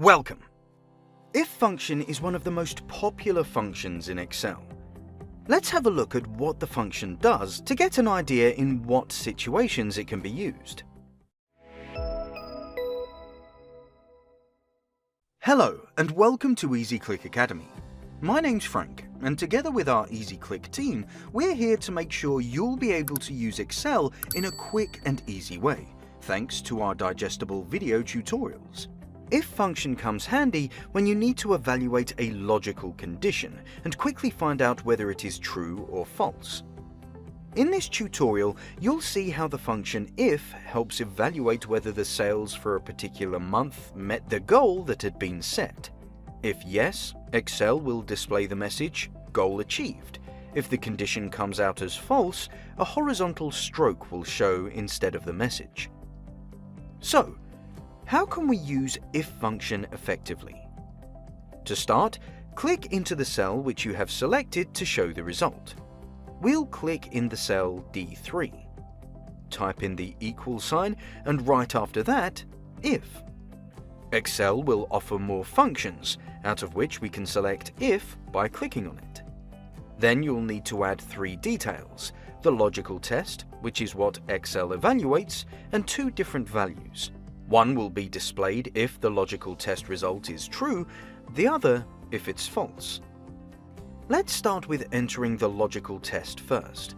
Welcome! If function is one of the most popular functions in Excel. Let's have a look at what the function does to get an idea in what situations it can be used. Hello and welcome to EasyClick Academy. My name's Frank, and together with our EasyClick team, we're here to make sure you'll be able to use Excel in a quick and easy way, thanks to our digestible video tutorials. If function comes handy when you need to evaluate a logical condition and quickly find out whether it is true or false. In this tutorial, you'll see how the function if helps evaluate whether the sales for a particular month met the goal that had been set. If yes, Excel will display the message, "Goal achieved." If the condition comes out as false, a horizontal stroke will show instead of the message. So, how can we use if function effectively? To start, click into the cell which you have selected to show the result. We'll click in the cell D3. Type in the equal sign and right after that, if. Excel will offer more functions, out of which we can select if by clicking on it. Then you'll need to add three details: the logical test, which is what Excel evaluates, and two different values. One will be displayed if the logical test result is true, the other if it's false. Let's start with entering the logical test first.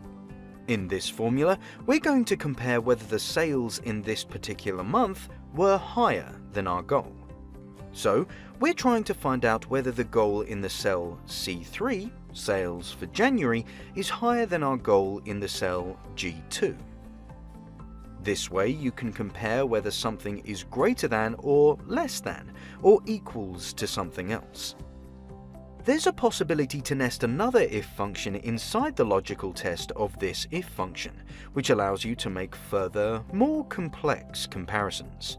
In this formula, we're going to compare whether the sales in this particular month were higher than our goal. So, we're trying to find out whether the goal in the cell C3, sales for January, is higher than our goal in the cell G2. This way you can compare whether something is greater than or less than, or equals to something else. There's a possibility to nest another if function inside the logical test of this if function, which allows you to make further, more complex comparisons.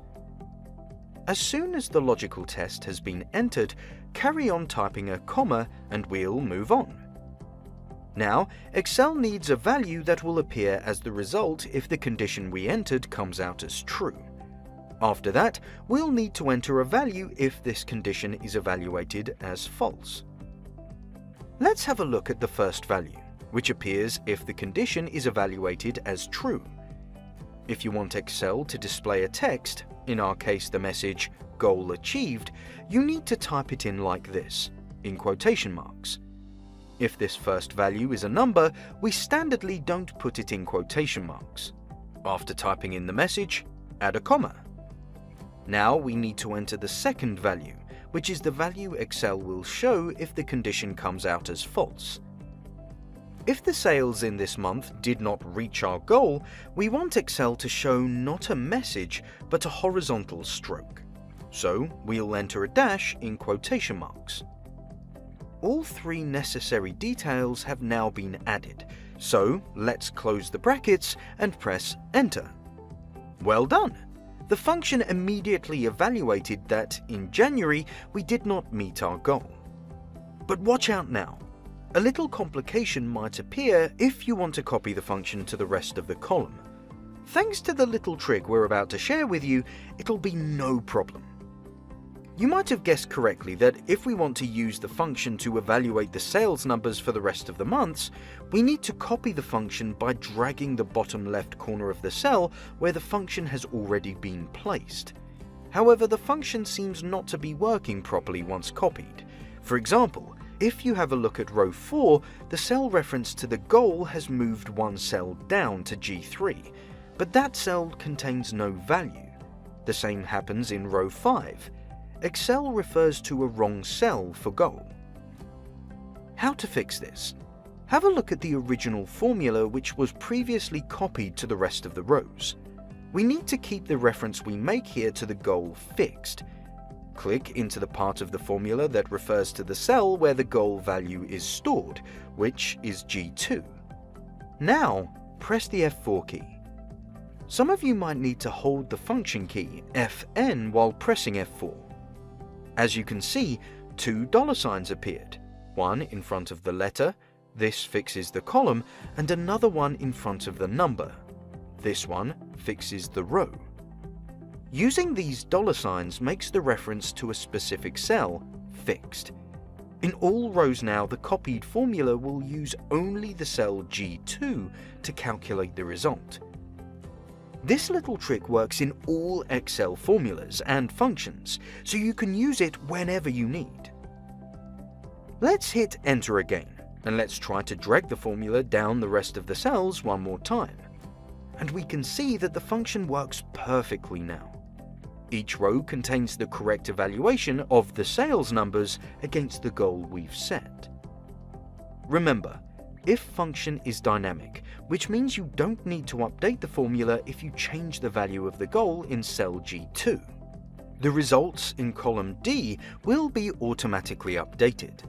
As soon as the logical test has been entered, carry on typing a comma and we'll move on. Now, Excel needs a value that will appear as the result if the condition we entered comes out as true. After that, we'll need to enter a value if this condition is evaluated as false. Let's have a look at the first value, which appears if the condition is evaluated as true. If you want Excel to display a text, in our case the message "Goal achieved," you need to type it in like this, in quotation marks. If this first value is a number, we standardly don't put it in quotation marks. After typing in the message, add a comma. Now we need to enter the second value, which is the value Excel will show if the condition comes out as false. If the sales in this month did not reach our goal, we want Excel to show not a message, but a horizontal stroke. So we'll enter a dash in quotation marks. All three necessary details have now been added, so let's close the brackets and press Enter. Well done! The function immediately evaluated that in January we did not meet our goal. But watch out now. A little complication might appear if you want to copy the function to the rest of the column. Thanks to the little trick we're about to share with you, it'll be no problem. You might have guessed correctly that if we want to use the function to evaluate the sales numbers for the rest of the months, we need to copy the function by dragging the bottom left corner of the cell where the function has already been placed. However, the function seems not to be working properly once copied. For example, if you have a look at row 4, the cell reference to the goal has moved one cell down to G3, but that cell contains no value. The same happens in row 5. Excel refers to a wrong cell for goal. How to fix this? Have a look at the original formula which was previously copied to the rest of the rows. We need to keep the reference we make here to the goal fixed. Click into the part of the formula that refers to the cell where the goal value is stored, which is G2. Now, press the F4 key. Some of you might need to hold the function key, Fn, while pressing F4. As you can see, two $signs appeared, one in front of the letter, this fixes the column, and another one in front of the number. This one fixes the row. Using these dollar signs makes the reference to a specific cell fixed. In all rows now, the copied formula will use only the cell G2 to calculate the result. This little trick works in all Excel formulas and functions, so you can use it whenever you need. Let's hit enter again, and let's try to drag the formula down the rest of the cells one more time. And we can see that the function works perfectly now. Each row contains the correct evaluation of the sales numbers against the goal we've set. Remember, if function is dynamic, which means you don't need to update the formula if you change the value of the goal in cell G2. The results in column D will be automatically updated.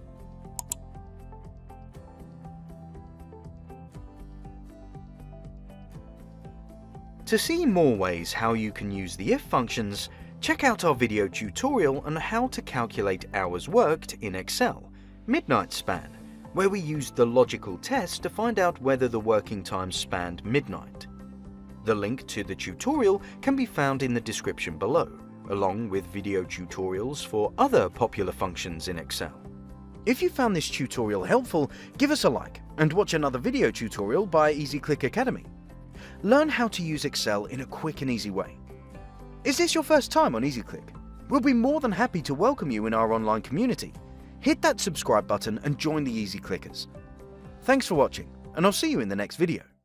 To see more ways how you can use the if functions, check out our video tutorial on how to calculate hours worked in Excel, Midnight Span, where we used the logical test to find out whether the working time spanned midnight. The link to the tutorial can be found in the description below, along with video tutorials for other popular functions in Excel. If you found this tutorial helpful, give us a like and watch another video tutorial by EasyClick Academy. Learn how to use Excel in a quick and easy way. Is this your first time on EasyClick? We'll be more than happy to welcome you in our online community. Hit that subscribe button and join the Easy Clickers. Thanks for watching, and I'll see you in the next video.